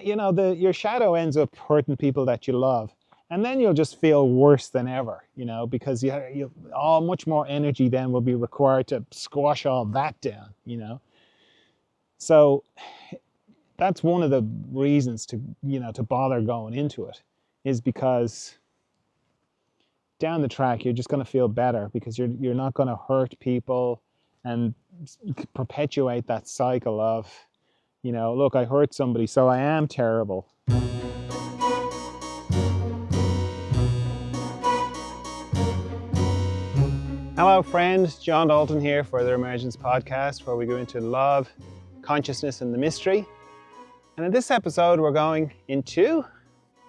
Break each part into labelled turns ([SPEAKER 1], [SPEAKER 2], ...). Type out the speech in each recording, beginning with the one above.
[SPEAKER 1] your shadow ends up hurting people that you love. And then you'll just feel worse than ever, because all much more energy then will be required to squash all that down. So that's one of the reasons to bother going into it, is because down the track you're just going to feel better, because you're not going to hurt people and perpetuate that cycle of, look, I hurt somebody, so I am terrible. Hello, friends. John Dalton here for the Emergence Podcast, where we go into love, consciousness, and the mystery. And in this episode, we're going into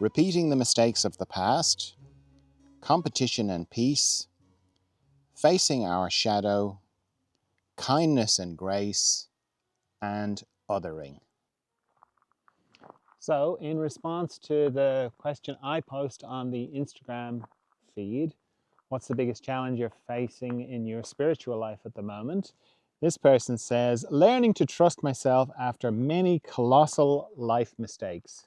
[SPEAKER 2] repeating the mistakes of the past, competition and peace, facing our shadow, kindness and grace, and othering.
[SPEAKER 1] So, in response to the question I post on the Instagram feed, what's the biggest challenge you're facing in your spiritual life at the moment? This person says, learning to trust myself after many colossal life mistakes.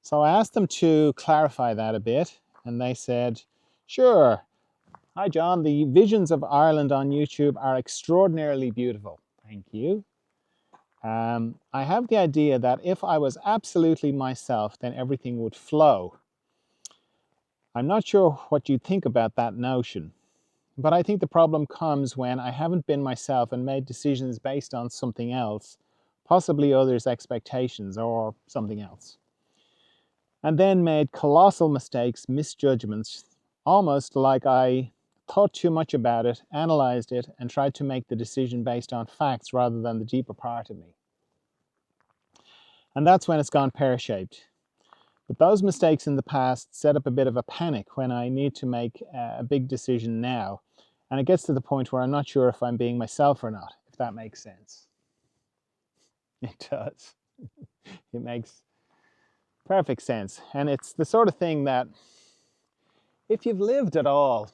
[SPEAKER 1] So I asked them to clarify that a bit, and they said, sure. Hi, John. The visions of Ireland on YouTube are extraordinarily beautiful. Thank you. I have the idea that if I was absolutely myself, then everything would flow. I'm not sure what you think about that notion, but I think the problem comes when I haven't been myself and made decisions based on something else, possibly others' expectations or something else, and then made colossal mistakes, misjudgments, almost like I thought too much about it, analyzed it, and tried to make the decision based on facts rather than the deeper part of me. And that's when it's gone pear-shaped. But those mistakes in the past set up a bit of a panic when I need to make a big decision now. And it gets to the point where I'm not sure if I'm being myself or not, if that makes sense. It does. It makes perfect sense. And it's the sort of thing that, if you've lived at all,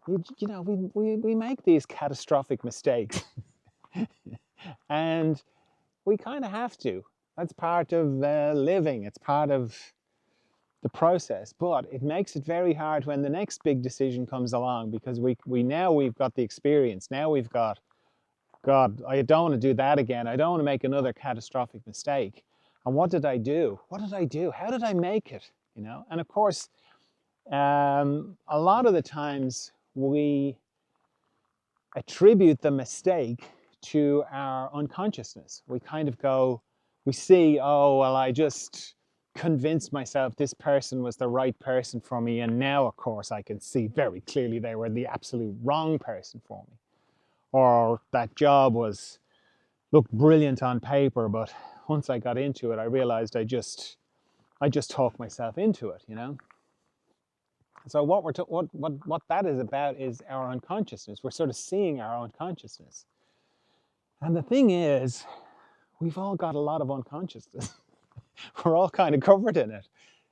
[SPEAKER 1] we make these catastrophic mistakes. And we kind of have to. That's part of living. It's part of the process. But it makes it very hard when the next big decision comes along, because we've got the experience. Now we've got, God, I don't want to do that again. I don't want to make another catastrophic mistake. And what did I do? What did I do? How did I make it? And of course, a lot of the times we attribute the mistake to our unconsciousness. We kind of go, we see, oh, well, I just convinced myself this person was the right person for me, and now, of course, I can see very clearly they were the absolute wrong person for me. Or that job looked brilliant on paper, but once I got into it, I realized I just talked myself into it, So what that is about is our unconsciousness. We're sort of seeing our unconsciousness. And the thing is, we've all got a lot of unconsciousness. We're all kind of covered in it.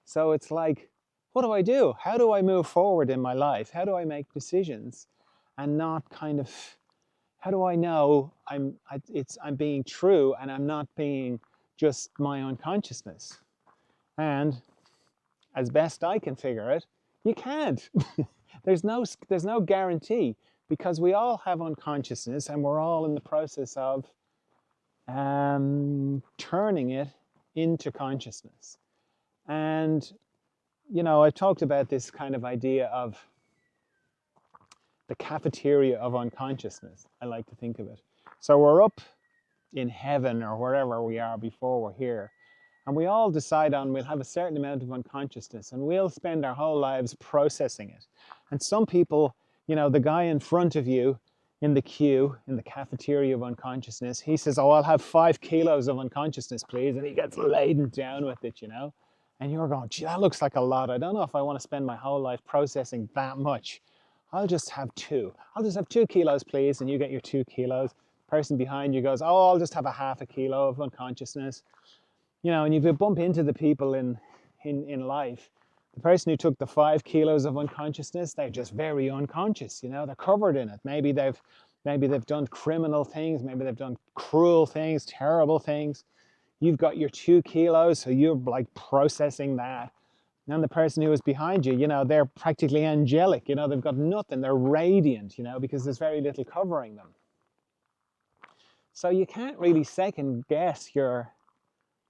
[SPEAKER 1] So it's like, what do I do? How do I move forward in my life? How do I make decisions and not kind of, how do I know I'm being true and I'm not being just my unconsciousness? And as best I can figure it, you can't. There's no guarantee, because we all have unconsciousness and we're all in the process of turning it into consciousness. And, I've talked about this kind of idea of the cafeteria of unconsciousness. I like to think of it. So we're up in heaven or wherever we are before we're here. And we all decide we'll have a certain amount of unconsciousness, and we'll spend our whole lives processing it. And some people, the guy in front of you in the queue, in the cafeteria of unconsciousness, he says, oh, I'll have 5 kilos of unconsciousness, please. And he gets laden down with it, And you're going, gee, that looks like a lot. I don't know if I want to spend my whole life processing that much. I'll just have 2. I'll just have 2 kilos, please. And you get your 2 kilos. The person behind you goes, oh, I'll just have a half a kilo of unconsciousness. And if you bump into the people in life, the person who took the 5 kilos of unconsciousness, they're just very unconscious, they're covered in it. Maybe they've Maybe they've done criminal things, maybe they've done cruel things, terrible things. You've got your 2 kilos, so you're like processing that. And the person who is behind you, you know, they're practically angelic, you know, they've got nothing, they're radiant, you know, because there's very little covering them. So you can't really second guess your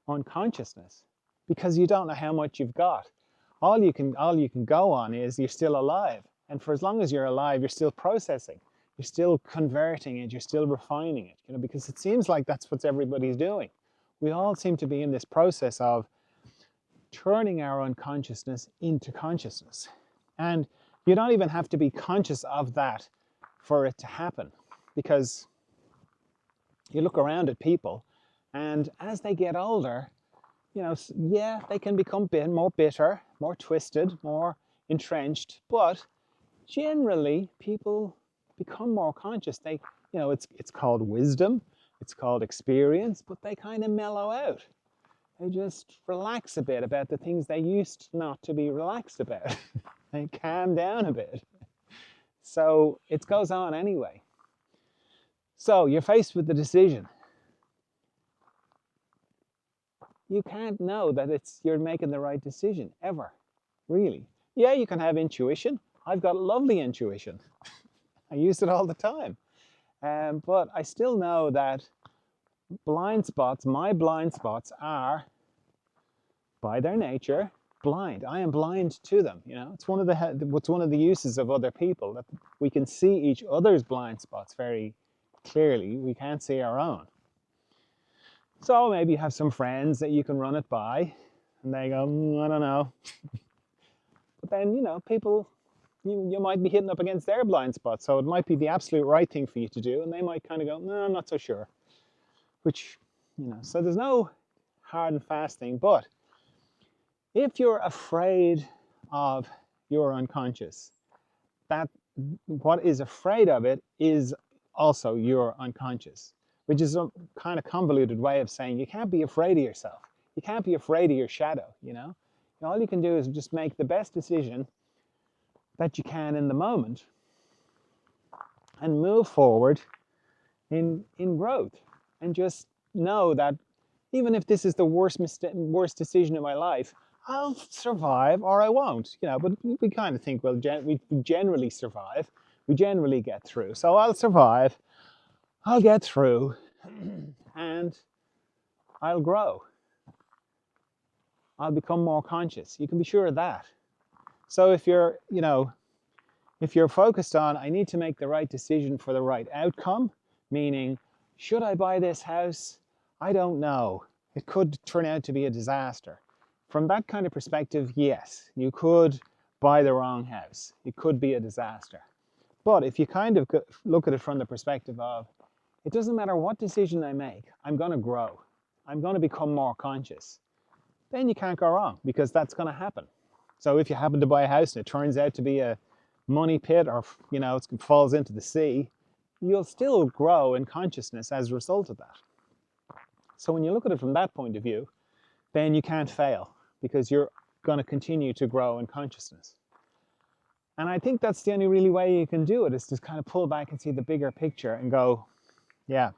[SPEAKER 1] unconsciousness because you don't know how much you've got. All you can go on is you're still alive. And for as long as you're alive, you're still processing. You're still converting it, you're still refining it, you know, because it seems like that's what everybody's doing. We all seem to be in this process of turning our unconsciousness into consciousness. And you don't even have to be conscious of that for it to happen, because you look around at people and as they get older, you know, yeah, they can become more bitter, more twisted, more entrenched, but generally people become more conscious. They, you know, it's called wisdom, it's called experience, but they kind of mellow out. They just relax a bit about the things they used not to be relaxed about. They calm down a bit. So it goes on anyway. So you're faced with the decision. You can't know that you're making the right decision ever, really. Yeah, you can have intuition. I've got lovely intuition. I use it all the time. But I still know that blind spots, my blind spots are, by their nature, blind. I am blind to them. You know, it's one of the uses of other people, that we can see each other's blind spots very clearly. We can't see our own. So maybe you have some friends that you can run it by, and they go, I don't know. But then, you know, people, you might be hitting up against their blind spots, so it might be the absolute right thing for you to do, and they might kind of go, no, I'm not so sure. Which, you know, so there's no hard and fast thing. But if you're afraid of your unconscious, that what is afraid of it is also your unconscious, which is a kind of convoluted way of saying you can't be afraid of yourself. You can't be afraid of your shadow, you know? All you can do is just make the best decision that you can in the moment and move forward in growth, and just know that even if this is the worst decision of my life, I'll survive or I won't, you know. But we kind of think, well, we generally survive, we generally get through. So I'll survive, I'll get through, and I'll grow. I'll become more conscious. You can be sure of that. So if you're, you know, if you're focused on, I need to make the right decision for the right outcome, meaning, should I buy this house? I don't know. It could turn out to be a disaster. From that kind of perspective, yes, you could buy the wrong house. It could be a disaster. But if you kind of look at it from the perspective of, it doesn't matter what decision I make, I'm going to grow. I'm going to become more conscious. Then you can't go wrong, because that's going to happen. So if you happen to buy a house and it turns out to be a money pit, or, you know, it falls into the sea, you'll still grow in consciousness as a result of that. So when you look at it from that point of view, then you can't fail, because you're going to continue to grow in consciousness. And I think that's the only really way you can do it, is to kind of pull back and see the bigger picture and go, yeah,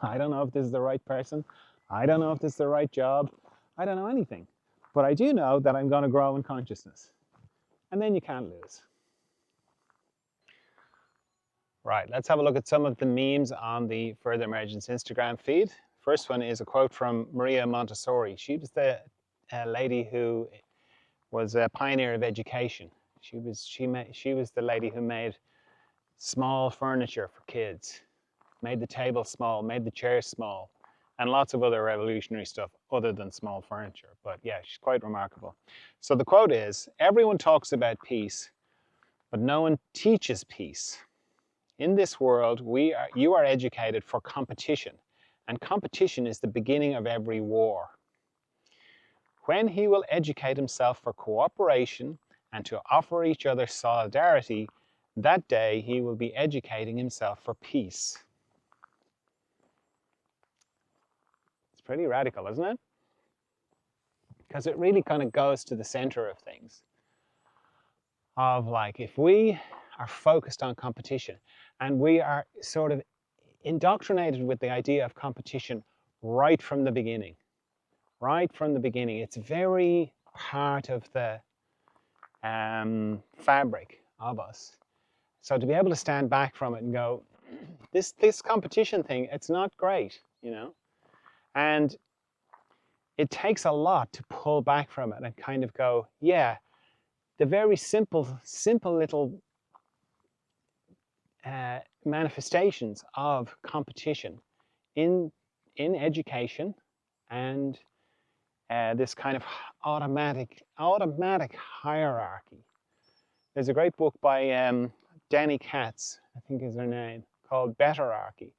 [SPEAKER 1] I don't know if this is the right person. I don't know if this is the right job. I don't know anything. But I do know that I'm going to grow in consciousness. And then you can't lose. Right, let's have a look at some of the memes on the Further Emergence Instagram feed. First one is a quote from Maria Montessori. She was the lady who was a pioneer of education. She was the lady who made small furniture for kids, made the table small, made the chairs small, and lots of other revolutionary stuff other than small furniture. But yeah, she's quite remarkable. So the quote is, everyone talks about peace, but no one teaches peace. In this world, you are educated for competition, and competition is the beginning of every war. When he will educate himself for cooperation and to offer each other solidarity, that day he will be educating himself for peace. It's pretty radical, isn't it? Because it really kind of goes to the center of things. Of like, if we are focused on competition. And we are sort of indoctrinated with the idea of competition right from the beginning. Right from the beginning. It's very part of the fabric of us. So to be able to stand back from it and go, this competition thing, it's not great, you know? And it takes a lot to pull back from it and kind of go, yeah, the very simple little manifestations of competition in education and this kind of automatic hierarchy. There's a great book by Danny Katz, I think is her name, called Betterarchy,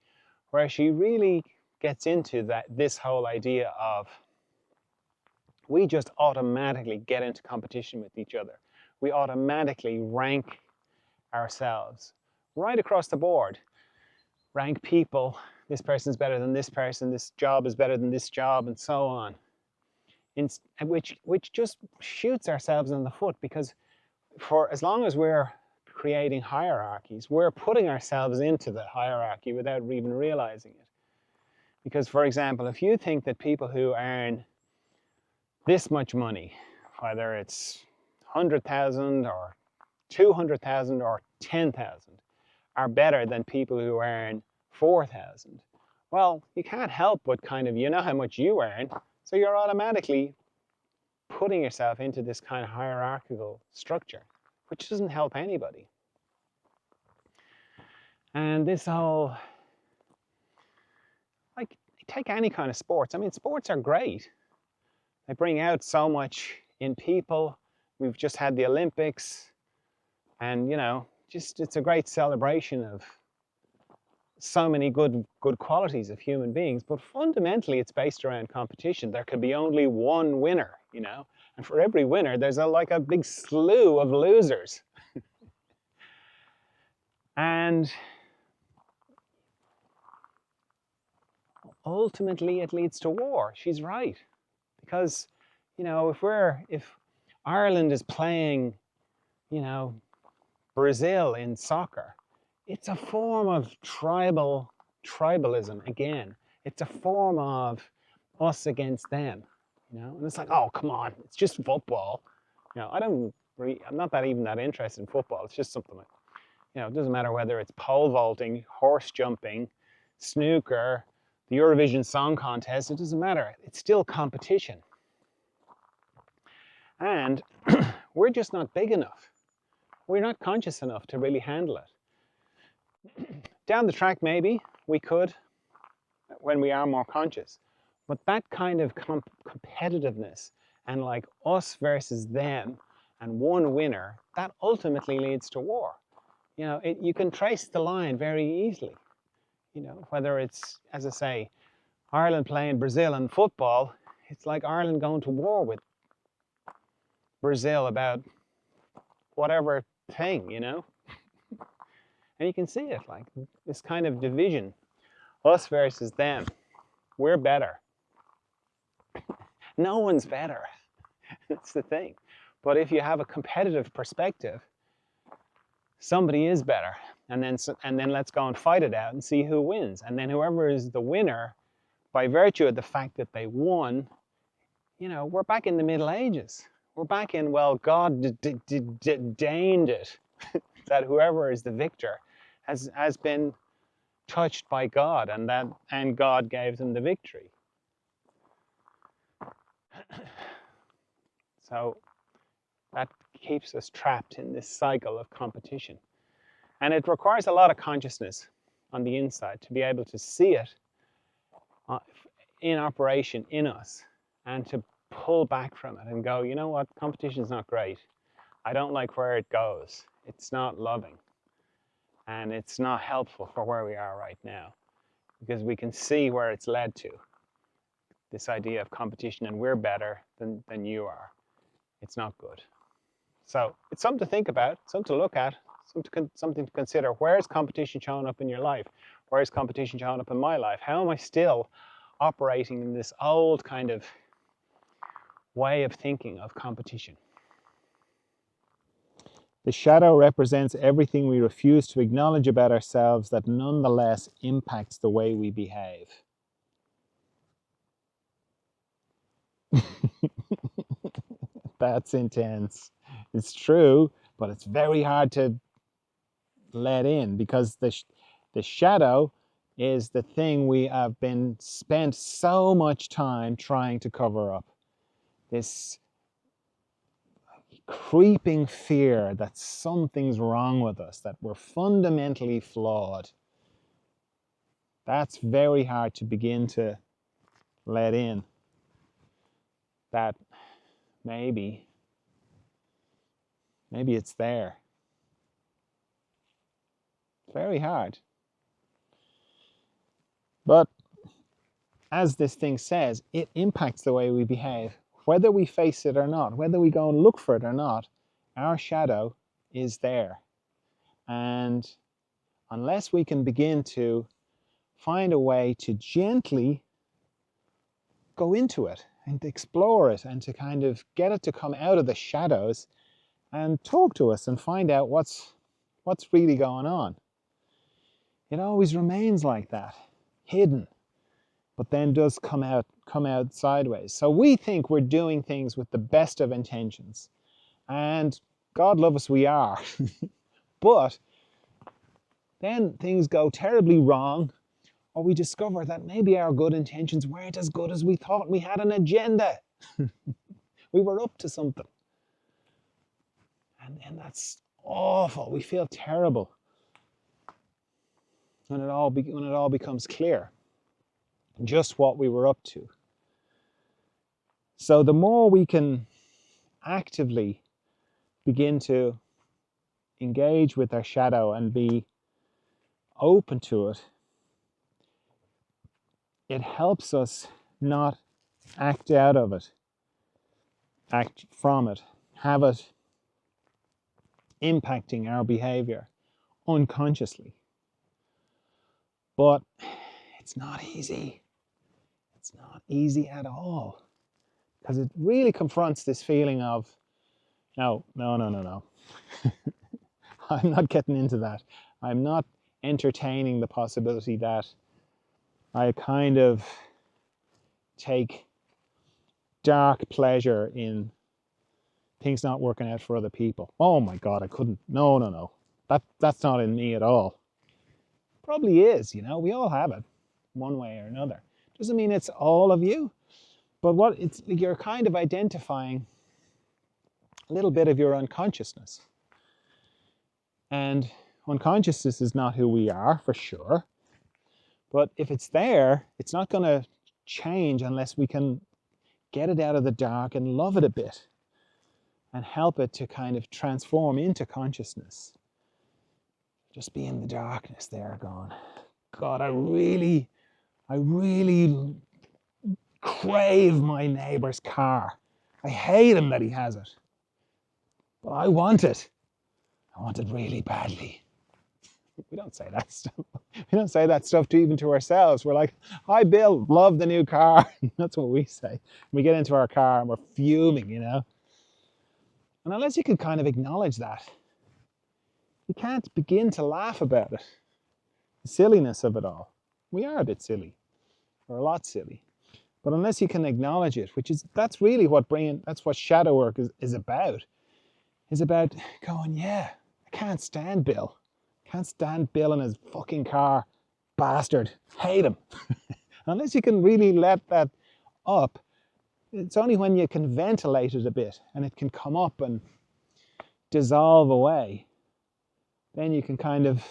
[SPEAKER 1] where she really gets into this whole idea of we just automatically get into competition with each other. We automatically rank ourselves right across the board. Rank people, this person's better than this person, this job is better than this job, and so on. Which just shoots ourselves in the foot, because for as long as we're creating hierarchies, we're putting ourselves into the hierarchy without even realizing it. Because, for example, if you think that people who earn this much money, whether it's 100,000 or 200,000 or 10,000, are better than people who earn 4,000, well, you can't help but kind of, you know how much you earn, so you're automatically putting yourself into this kind of hierarchical structure, which doesn't help anybody. And this whole, like, take any kind of sports. I mean, sports are great. They bring out so much in people. We've just had the Olympics, and you know, just it's a great celebration of so many good qualities of human beings. But fundamentally, it's based around competition. There could be only one winner, you know, and for every winner, there's like a big slew of losers. And ultimately, it leads to war. She's right, because you know, if Ireland is playing, you know, Brazil in soccer, it's a form of tribalism again. It's a form of us against them, you know. And it's like, oh, come on, it's just football. You know, I'm not even that interested in football. It's just something like, you know, it doesn't matter whether it's pole vaulting, horse jumping, snooker, the Eurovision Song Contest. It doesn't matter. It's still competition. And we're just not big enough. We're not conscious enough to really handle it. Down the track, maybe we could, when we are more conscious. But that kind of competitiveness and like us versus them and one winner, that ultimately leads to war. You know, you can trace the line very easily. You know, whether it's, as I say, Ireland playing Brazil in football, it's like Ireland going to war with Brazil about whatever thing, you know. And you can see it, like this kind of division, us versus them. We're better. No one's better. That's the thing. But if you have a competitive perspective, somebody is better. And then let's go and fight it out and see who wins. And then whoever is the winner, by virtue of the fact that they won, you know, we're back in the Middle Ages. We're back in, well, God deigned it that whoever is the victor has been touched by God, and God gave them the victory. So that keeps us trapped in this cycle of competition. And it requires a lot of consciousness on the inside to be able to see it in operation in us, and to pull back from it and go, you know what, competition is not great. I don't like where it goes. It's not loving. And it's not helpful for where we are right now, because we can see where it's led to. This idea of competition and we're better than you are. It's not good. So it's something to think about, something to look at, something to consider. Where is competition showing up in your life? Where is competition showing up in my life? How am I still operating in this old kind of way of thinking of competition? The shadow represents everything we refuse to acknowledge about ourselves that nonetheless impacts the way we behave. That's intense. It's true, but it's very hard to let in because the shadow is the thing we have been spent so much time trying to cover up. This creeping fear that something's wrong with us, that we're fundamentally flawed. That's very hard to begin to let in. That maybe it's there. It's very hard. But as this thing says, it impacts the way we behave. Whether we face it or not, whether we go and look for it or not, our shadow is there. And unless we can begin to find a way to gently go into it and explore it and to kind of get it to come out of the shadows and talk to us and find out what's really going on. It always remains like that, hidden, but then does come out sideways. So we think we're doing things with the best of intentions, and God love us, we are. But then things go terribly wrong, or we discover that maybe our good intentions weren't as good as we thought. We had an agenda. We were up to something. And that's awful. We feel terrible when it all becomes clear just what we were up to. So the more we can actively begin to engage with our shadow and be open to it, it helps us not act out of it, act from it, have it impacting our behavior unconsciously. But it's not easy. It's not easy at all, because it really confronts this feeling of, no. I'm not getting into that. I'm not entertaining the possibility that I kind of take dark pleasure in things not working out for other people. Oh my God, I couldn't. No. That's not in me at all. Probably is, we all have it one way or another. Doesn't mean it's all of you, but you're kind of identifying a little bit of your unconsciousness. And unconsciousness is not who we are, for sure. But if it's there, it's not going to change unless we can get it out of the dark and love it a bit and help it to kind of transform into consciousness. Just be in the darkness there going, God, I really crave my neighbor's car. I hate him that he has it. But I want it. I want it really badly. We don't say that stuff. We don't say that stuff even to ourselves. We're like, hi, Bill, love the new car. That's what we say. We get into our car and we're fuming, And unless you can kind of acknowledge that, you can't begin to laugh about it. The silliness of it all. We are a bit silly. We're a lot silly. But unless you can acknowledge it, that's really what shadow work is about. Is about going, yeah, I can't stand Bill. Can't stand Bill in his fucking car. Bastard. Hate him. Unless you can really let that up, it's only when you can ventilate it a bit and it can come up and dissolve away, then you can kind of,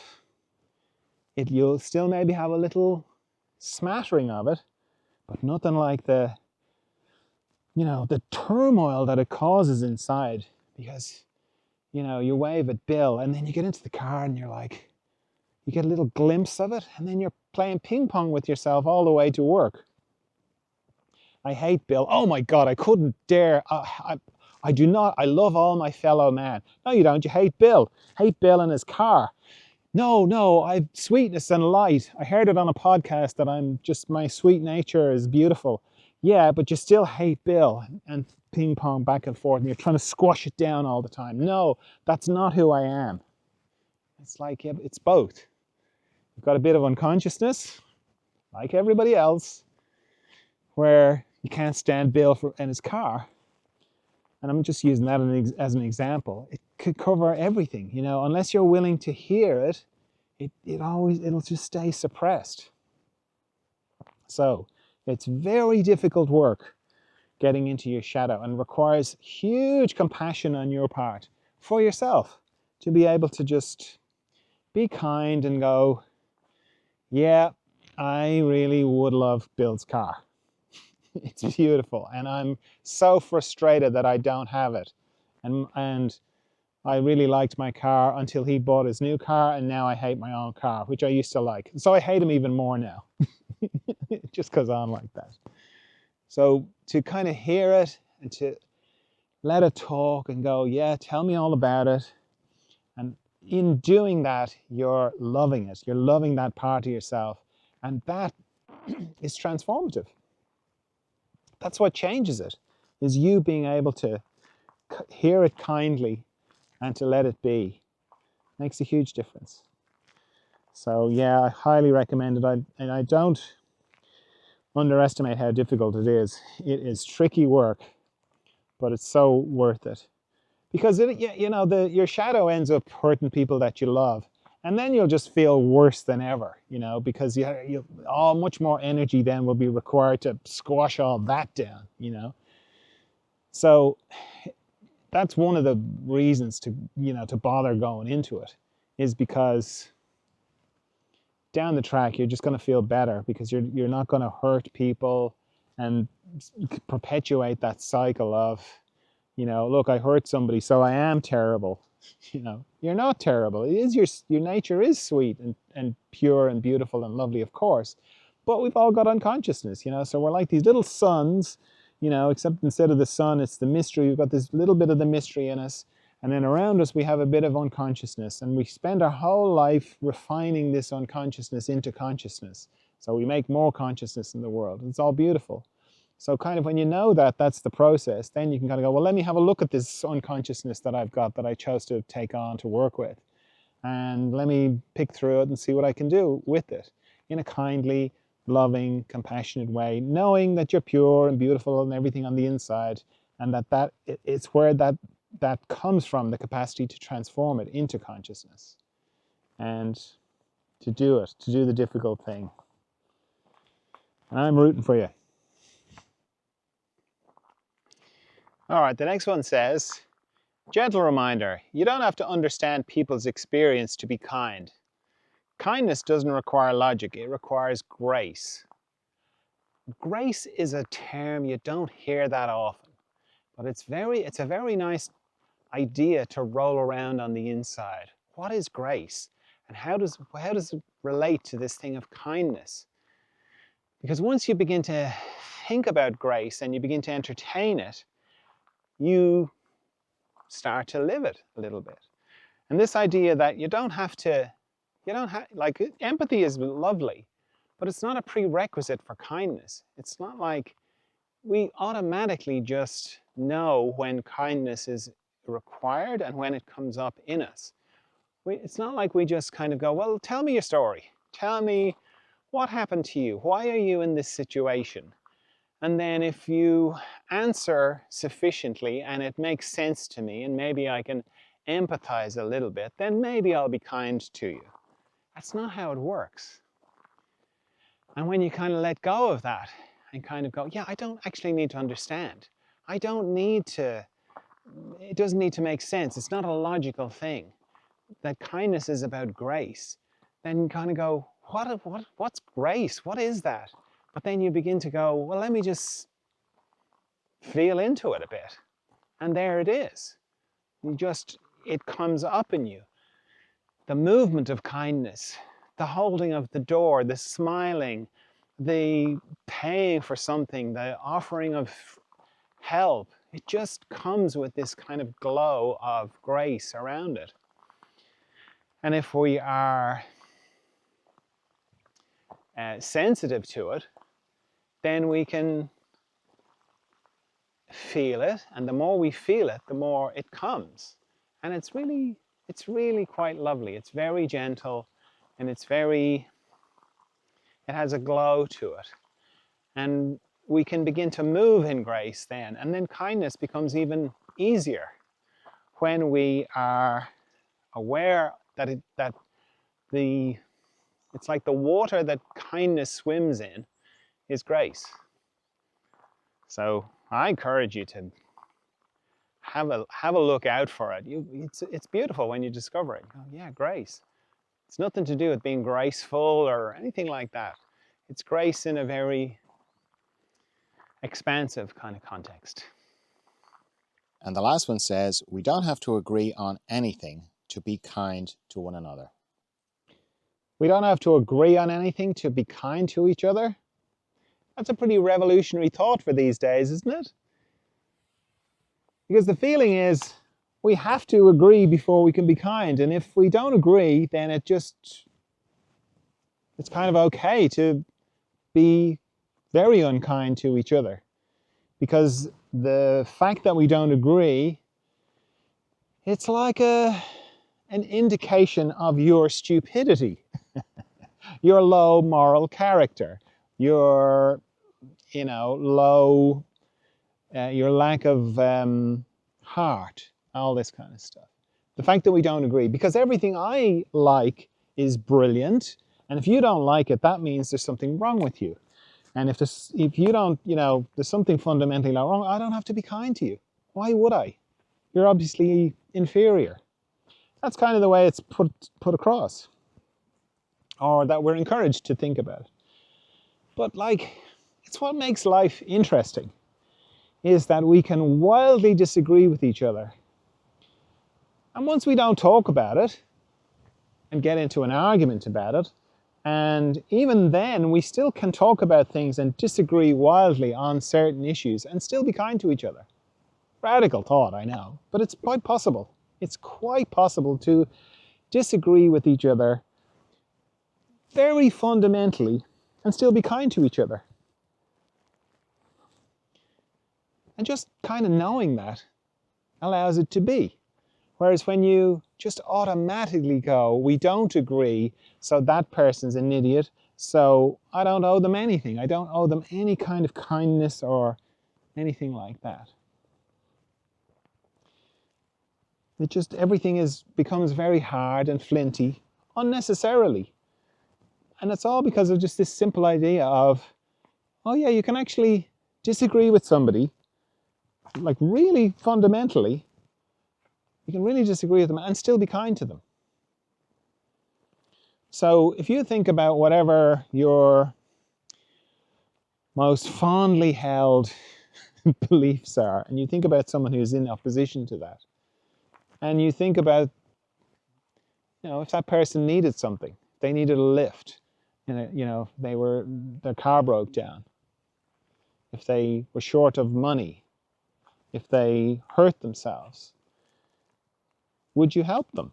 [SPEAKER 1] you'll still maybe have a little smattering of it, but nothing like the turmoil that it causes inside, because you wave at Bill and then you get into the car and you're like, you get a little glimpse of it and then you're playing ping pong with yourself all the way to work. I hate Bill. Oh my God, I couldn't dare. I do not. I love all my fellow man. No, you don't. You hate Bill. Hate Bill and his car. No, I've sweetness and light. I heard it on a podcast that my sweet nature is beautiful. Yeah, but you still hate Bill and ping pong back and forth and you're trying to squash it down all the time. No, that's not who I am. It's like, yeah, it's both. You've got a bit of unconsciousness, like everybody else, where you can't stand Bill and his car. And I'm just using that as an example. It could cover everything, you know, unless you're willing to hear it, it'll just stay suppressed. So it's very difficult work getting into your shadow and requires huge compassion on your part for yourself to be able to just be kind and go, yeah, I really would love Bill's car. It's beautiful and I'm so frustrated that I don't have it. And I really liked my car until he bought his new car, and now I hate my own car, which I used to like. So I hate him even more now, just because I'm like that. So to kind of hear it and to let it talk and go, yeah, tell me all about it. And in doing that, you're loving it. You're loving that part of yourself. And that is transformative. That's what changes it, is you being able to hear it kindly and to let it be. Makes a huge difference. So yeah, I highly recommend it. And I don't underestimate how difficult it is. It is tricky work, but it's so worth it. Because your shadow ends up hurting people that you love, and then you'll just feel worse than ever, you know, because much more energy then will be required to squash all that down, you know. So that's one of the reasons to bother going into it, is because down the track you're just going to feel better because you're not going to hurt people and perpetuate that cycle of, look, I hurt somebody, so I am terrible. You're not terrible. It is your nature is sweet and pure and beautiful and lovely, of course, but we've all got unconsciousness, so we're like these little suns, except instead of the sun, it's the mystery. We've got this little bit of the mystery in us, and then around us we have a bit of unconsciousness, and we spend our whole life refining this unconsciousness into consciousness. So we make more consciousness in the world. It's all beautiful. So kind of when you know that that's the process, then you can kind of go, well, let me have a look at this unconsciousness that I've got that I chose to take on to work with. And let me pick through it and see what I can do with it in a kindly, loving, compassionate way, knowing that you're pure and beautiful and everything on the inside, and it's where that comes from, the capacity to transform it into consciousness and to do the difficult thing. And I'm rooting for you. All right, the next one says, gentle reminder, you don't have to understand people's experience to be kind. Kindness doesn't require logic, it requires grace. Grace is a term you don't hear that often, but it's a very nice idea to roll around on the inside. What is grace? And how does it relate to this thing of kindness? Because once you begin to think about grace and you begin to entertain it, you start to live it a little bit. And this idea that like, empathy is lovely, but it's not a prerequisite for kindness. It's not like we automatically just know when kindness is required and when it comes up in us. It's not like we just kind of go, well, tell me your story. Tell me what happened to you. Why are you in this situation? And then if you answer sufficiently and it makes sense to me and maybe I can empathize a little bit, then maybe I'll be kind to you. That's not how it works. And when you kind of let go of that and kind of go, yeah, I don't actually need to understand. It doesn't need to make sense. It's not a logical thing. That kindness is about grace. Then you kind of go, what's grace? What is that? But then you begin to go, well, let me just feel into it a bit. And there it is. It comes up in you. The movement of kindness, the holding of the door, the smiling, the paying for something, the offering of help, it just comes with this kind of glow of grace around it. And if we are sensitive to it, then we can feel it, and the more we feel it, the more it comes. And it's really quite lovely. It's very gentle, and it has a glow to it. And we can begin to move in grace then. And then kindness becomes even easier when we are aware that it's like the water that kindness swims in is grace. So I encourage you to have a look out for it. It's beautiful when you discover it. You go, yeah, grace. It's nothing to do with being graceful or anything like that. It's grace in a very expansive kind of context.
[SPEAKER 2] And the last one says, we don't have to agree on anything to be kind to one another.
[SPEAKER 1] We don't have to agree on anything to be kind to each other. That's a pretty revolutionary thought for these days, isn't it? Because the feeling is we have to agree before we can be kind. And if we don't agree, then it's kind of okay to be very unkind to each other. Because the fact that we don't agree, it's like an indication of your stupidity, your low moral character, your low, your lack of heart, all this kind of stuff. The fact that we don't agree, because everything I like is brilliant, and if you don't like it, that means there's something wrong with you. And if you don't, there's something fundamentally wrong, I don't have to be kind to you. Why would I? You're obviously inferior. That's kind of the way it's put across, or that we're encouraged to think about. But it's what makes life interesting, is that we can wildly disagree with each other. And once we don't talk about it and get into an argument about it, and even then we still can talk about things and disagree wildly on certain issues and still be kind to each other. Radical thought, I know, but it's quite possible. It's quite possible to disagree with each other very fundamentally and still be kind to each other. And just kind of knowing that allows it to be. Whereas when you just automatically go, we don't agree, so that person's an idiot, so I don't owe them anything. I don't owe them any kind of kindness or anything like that. Everything becomes very hard and flinty unnecessarily. And it's all because of just this simple idea of, oh yeah, you can actually disagree with somebody, like really fundamentally. You can really disagree with them and still be kind to them. So if you think about whatever your most fondly held beliefs are, and you think about someone who's in opposition to that, and you think about, if that person needed something, they needed a lift, their car broke down, if they were short of money, if they hurt themselves, would you help them?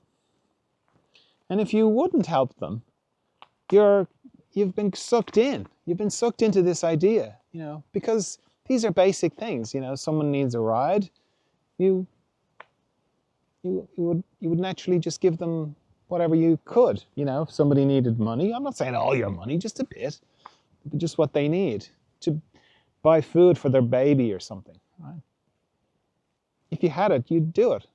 [SPEAKER 1] And if you wouldn't help them, you've been sucked in. You've been sucked into this idea, because these are basic things. Someone needs a ride, you would naturally just give them whatever you could. If somebody needed money, I'm not saying all your money, just a bit, but just what they need to buy food for their baby or something, right? If you had it, you'd do it.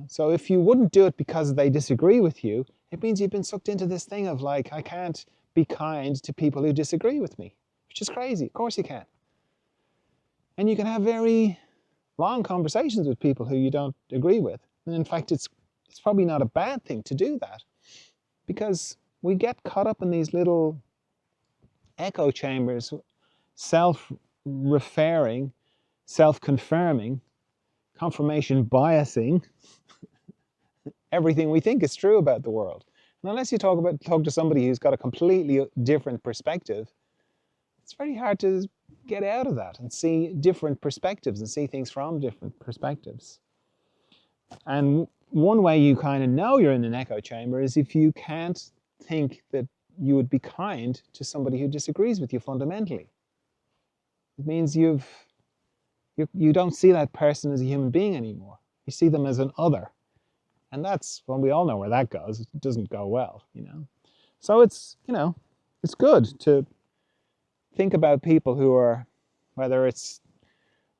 [SPEAKER 1] So if you wouldn't do it because they disagree with you, it means you've been sucked into this thing of I can't be kind to people who disagree with me, which is crazy. Of course you can. And you can have very long conversations with people who you don't agree with. And in fact, it's probably not a bad thing to do that, because we get caught up in these little echo chambers, self-referring, self-confirming, confirmation biasing everything we think is true about the world. And unless you talk to somebody who's got a completely different perspective, it's very hard to get out of that and see different perspectives and see things from different perspectives. And one way you kind of know you're in an echo chamber is if you can't think that you would be kind to somebody who disagrees with you fundamentally. It means you've you don't see that person as a human being anymore. You see them as an other. And that's, well, we all know where that goes. It doesn't go well, you know. So it's, you know, it's good to think about people who are, whether it's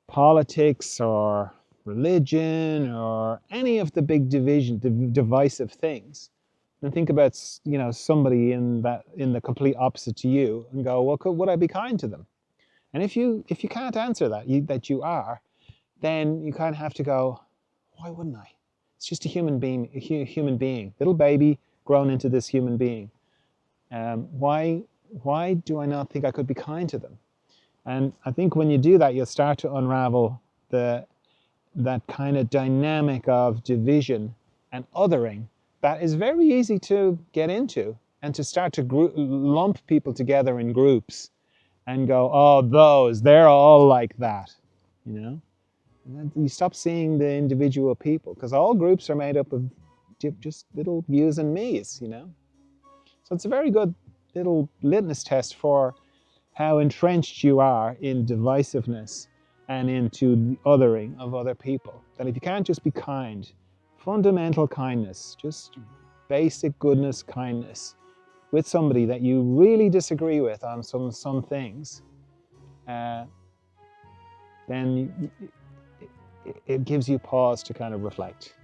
[SPEAKER 1] politics or religion or any of the big divisive things, and think about, you know, somebody in the complete opposite to you, and go, well, would I be kind to them? And if you can't answer that, that you are, then you kind of have to go, why wouldn't I? It's just a human being, little baby grown into this human being. Why do I not think I could be kind to them? And I think when you do that, you'll start to unravel that kind of dynamic of division and othering that is very easy to get into, and to start to lump people together in groups and go, oh, they're all like that, you know? And then you stop seeing the individual people, because all groups are made up of just little yous and me's, you know? So it's a very good little litmus test for how entrenched you are in divisiveness and into the othering of other people. That if you can't just be kind, fundamental kindness, just basic goodness, kindness, with somebody that you really disagree with on some things, then it gives you pause to kind of reflect.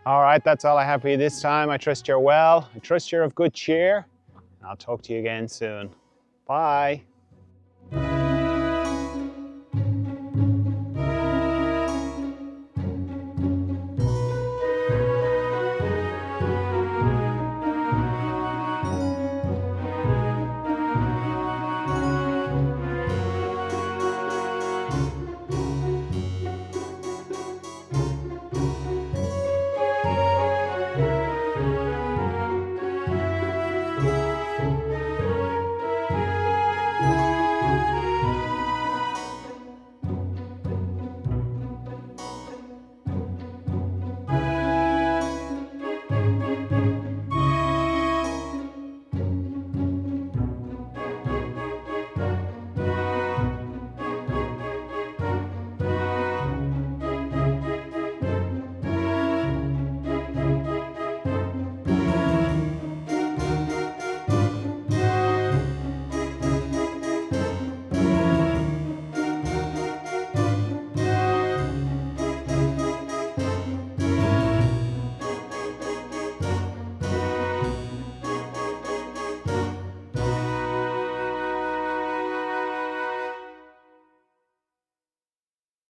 [SPEAKER 1] All right, that's all I have for you this time. I trust you're well. I trust you're of good cheer. I'll talk to you again soon. Bye.